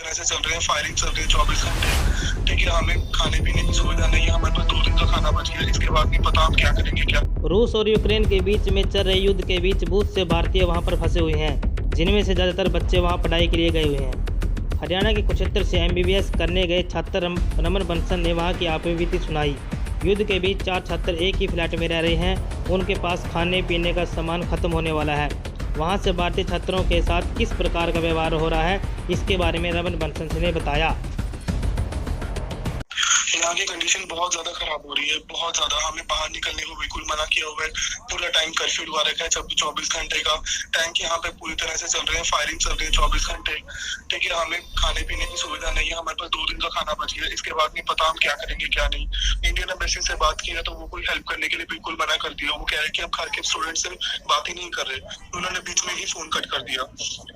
तरह से चल रहे हैं, फायरिंग चल रही है 24 घंटे। ठीक है, हमें खाने पीने की सुविधा नहीं है, हमारे पास 2 दिन का खाना बच गया, इसके बाद नहीं पता हम क्या करेंगे क्या। रूस और यूक्रेन के बीच में चल रहे युद्ध के बीच बहुत से भारतीय वहां पर फंसे हुए हैं, जिनमें से ज़्यादातर बच्चे वहां पढ़ाई के लिए गए हुए हैं। हरियाणा के कुरुक्षेत्र से MBBS करने गए छात्र रमन बंसल ने वहां की आपकी बीती सुनाई। युद्ध के बीच 4 छात्र एक ही फ्लैट में रह रहे हैं, उनके पास खाने पीने का सामान खत्म होने वाला है। वहां से भारतीय छात्रों के साथ किस प्रकार का व्यवहार हो रहा है, इसके बारे में रमन बंसल ने बताया। यहाँ की कंडीशन बहुत ज्यादा खराब हो रही है, बहुत ज्यादा। हमें बाहर निकलने को बिल्कुल मना किया हुआ है, पूरा टाइम कर्फ्यू लगा रखा है 24 घंटे का। टैंक यहाँ पे पूरी तरह से चल रहे हैं, फायरिंग चल रही है 24 घंटे। ठीक है, हमें खाने पीने की सुविधा नहीं है, हमारे पास 2 दिन का खाना बच गया, इसके बाद नहीं पता हम क्या करेंगे क्या नहीं। इंडियन एम्बेसी से बात की है तो वो कोई हेल्प करने के लिए बिल्कुल मना कर दिया। वो कह रहे हैं कि हम घर के स्टूडेंट से बात ही नहीं कर रहे, उन्होंने बीच में ही फोन कट कर दिया।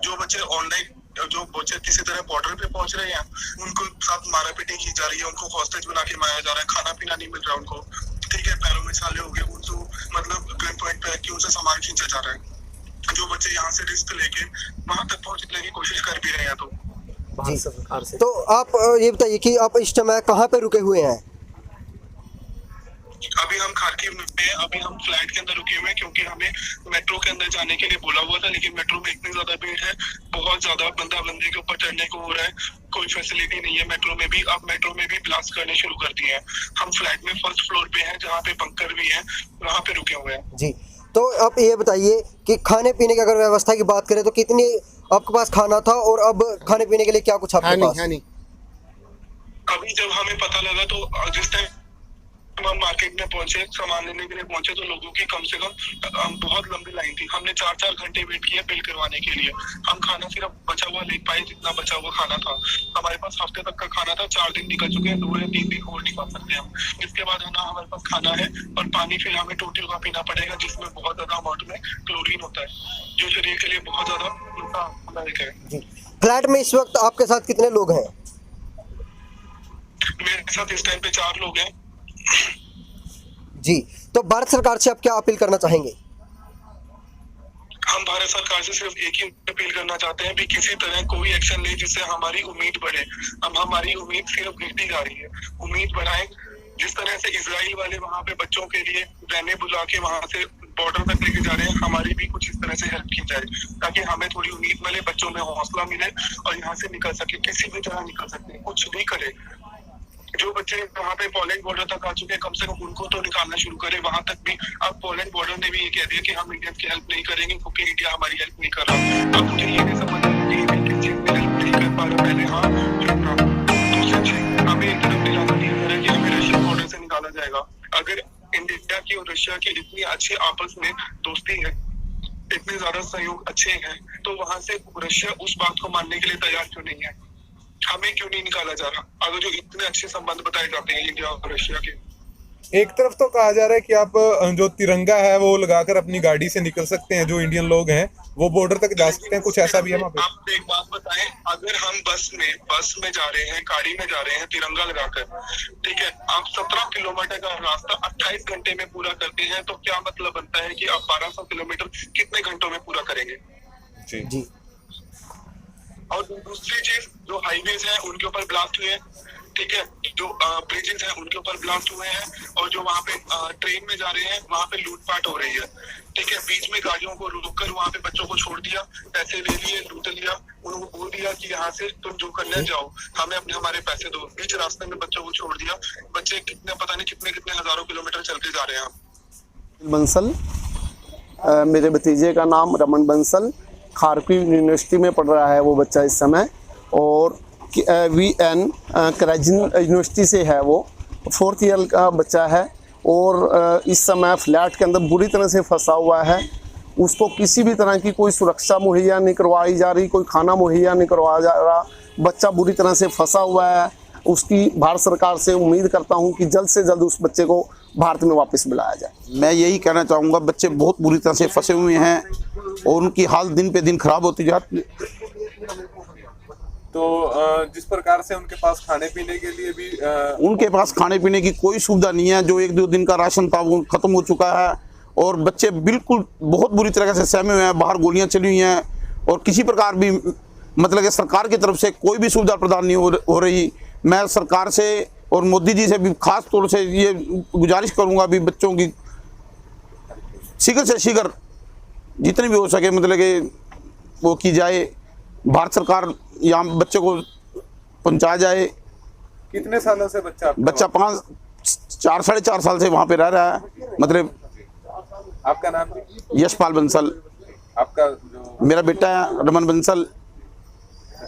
जो बच्चे ऑनलाइन, जो बच्चे किसी तरह बॉर्डर पे पहुंच रहे हैं, उनको साथ मारा पीटी की जा रही है, उनको हॉस्टेज बना के मारा जा रहा है, खाना पीना नहीं मिल रहा उनको। ठीक है, पैरों में छाले हो गए, उनको मतलब गन पॉइंट पे कि उनसे सामान खींचा जा रहा है। जो बच्चे यहाँ से रिस्क लेके वहां तक पहुंचने की कोशिश कर भी रहे हैं। जी सरकार से तो आप ये बताइए कि आप इस समय कहाँ पे रुके हुए हैं? अभी हम खारकीव में हैं, अभी हम फ्लैट के अंदर रुके हुए हैं क्योंकि हमें मेट्रो के अंदर जाने के लिए बोला हुआ था, लेकिन मेट्रो में इतनी ज्यादा भीड़ है, बहुत ज्यादा बंदा बंदे के ऊपर चढ़ने को हो रहा है, कोई फैसिलिटी नहीं है मेट्रो में भी। अब मेट्रो में भी ब्लास्ट करने शुरू कर दिए हैं। हम फ्लैट में फर्स्ट फ्लोर पे हैं, जहाँ पे बंकर भी है, वहाँ पे रुके हुए हैं। जी, तो आप ये बताइए कि खाने पीने की अगर व्यवस्था की बात करें तो कितनी आपके पास खाना था और अब खाने पीने के लिए क्या कुछ आपके पास? अभी जब हमें पता लगा तो जिस टाइम हम मार्केट में पहुंचे, सामान लेने के लिए पहुंचे, तो लोगों की कम से कम बहुत लंबी लाइन थी। हमने 4-4 घंटे वेट किया बिल करवाने के लिए। हम खाना सिर्फ बचा हुआ ले पाए, जितना बचा हुआ खाना था। हमारे पास हफ्ते तक का खाना था, 4 दिन निकल चुके हैं, 2 या 3 दिन और निकाल सकते हैं हम। इसके बाद है ना, हमारे पास खाना है और पानी फिर हमें टोटल का पीना पड़ेगा, जिसमें बहुत ज्यादा अमाउंट में क्लोरीन होता है, जो शरीर के लिए बहुत ज्यादा नुकसानदायक है। फ्लैट में इस वक्त आपके साथ कितने लोग हैं? मेरे साथ इस टाइम पे 4 लोग हैं। जी, तो भारत सरकार से आप क्या अपील करना चाहेंगे? हम भारत सरकार से सिर्फ एक ही अपील करना चाहते हैं भी किसी तरह कोई एक्शन ले जिससे हमारी उम्मीद बढ़े। हम हमारी उम्मीद सिर्फ गिरती जा रही है, उम्मीद बढ़ाएं। जिस तरह से इजराइल वाले वहाँ पे बच्चों के लिए वैने बुला के वहाँ से बॉर्डर तक लेके जा रहे हैं, हमारी भी कुछ इस तरह से हेल्प की जाए, ताकि हमें थोड़ी उम्मीद मिले, बच्चों में हौसला मिले और यहाँ से निकल सके, किसी भी तरह निकल सकते, कुछ भी करे। जो बच्चे वहाँ पे पोलैंड बॉर्डर तक आ चुके हैं, कम से कम उनको तो निकालना शुरू करे वहाँ तक भी। अब पोलैंड बॉर्डर ने भी ये कह दिया कि हम इंडिया की हेल्प नहीं करेंगे क्योंकि इंडिया हमारी हेल्प नहीं कर रहा। अब मुझे ये नहीं समझ किस चीज में हेल्प नहीं कर पा रहा। पहले हाँ, दूसरी चीज हमें एक तरफ दिलासा दिया जा रहा है कि हमें रशिया बॉर्डर से निकाला जाएगा। अगर इंडिया की और रशिया की इतनी अच्छी आपस में दोस्ती है, इतने ज्यादा सहयोग अच्छे हैं, तो वहाँ से रशिया उस बात को मानने के लिए तैयार क्यों नहीं है? हमें क्यों नहीं निकाला जा रहा, अगर जो इतने अच्छे संबंध बताए जाते हैं इंडिया और रशिया के? एक तरफ तो कहा जा रहा है कि आप जो तिरंगा है वो लगाकर अपनी गाड़ी से निकल सकते हैं, जो इंडियन लोग हैं वो बॉर्डर तक जा सकते हैं, कुछ ऐसा भी है वहाँ पे? आप एक बात बताएं, अगर हम बस में जा रहे हैं, गाड़ी में जा रहे हैं तिरंगा लगाकर, ठीक है, आप 17 किलोमीटर का रास्ता 28 घंटे में पूरा करते हैं, तो क्या मतलब बनता है कि आप 1200 किलोमीटर कितने घंटों में पूरा करेंगे? जी। और दूसरी चीज, जो हाईवेज हैं उनके ऊपर ब्लास्ट हुए हैं, ठीक है, जो ब्रिजेस हैं उनके ऊपर ब्लास्ट हुए हैं, और जो वहाँ पे ट्रेन में जा रहे हैं वहाँ पे लूटपाट हो रही है। ठीक है, बीच में गाड़ियों को रोककर वहाँ पे बच्चों को छोड़ दिया, पैसे ले लिए, लूट लिया, उनको बोल दिया कि यहाँ से तुम जो करने जाओ, हमें अपने हमारे पैसे दो। बीच रास्ते में बच्चों को छोड़ दिया। बच्चे कितने पता नहीं कितने हजारों किलोमीटर चल के जा रहे हैं। बंसल, मेरे भतीजे का नाम रमन बंसल, खारकीव यूनिवर्सिटी में पढ़ रहा है वो बच्चा इस समय, और VN कराजिन यूनिवर्सिटी से है वो, 4th ईयर का बच्चा है, और इस समय फ्लैट के अंदर बुरी तरह से फंसा हुआ है। उसको किसी भी तरह की कोई सुरक्षा मुहैया नहीं करवाई जा रही, कोई खाना मुहैया नहीं करवाया जा रहा। बच्चा बुरी तरह से फंसा हुआ है। उसकी भारत सरकार से उम्मीद करता हूँ कि जल्द से जल्द उस बच्चे को भारत में वापस बुलाया जाए। मैं यही कहना चाहूँगा, बच्चे बहुत बुरी तरह से फंसे हुए हैं और उनकी हालत दिन पे दिन खराब होती जाती है। तो जिस प्रकार से उनके पास खाने पीने के लिए भी उनके पास खाने पीने की कोई सुविधा नहीं है। जो 1-2 दिन का राशन था वो खत्म हो चुका है, और बच्चे बिल्कुल बहुत बुरी तरह से सहमे हुए हैं। बाहर गोलियां चली हुई हैं और किसी प्रकार भी मतलब कि सरकार की तरफ से कोई भी सुविधा प्रदान नहीं हो रही। मैं सरकार से और मोदी जी से भी खास तौर से ये गुजारिश करूंगा भी बच्चों की शीघ्र से शीघ्र जितनी भी हो सके मतलब कि वो की जाए, भारत सरकार यहाँ बच्चे को पहुँचाया जाए। कितने सालों से बच्चा 4 साढ़े 4 साल से वहाँ पे रह रहा है। मतलब आपका नाम? यशपाल बंसल। आपका जो मेरा बेटा है रमन बंसल।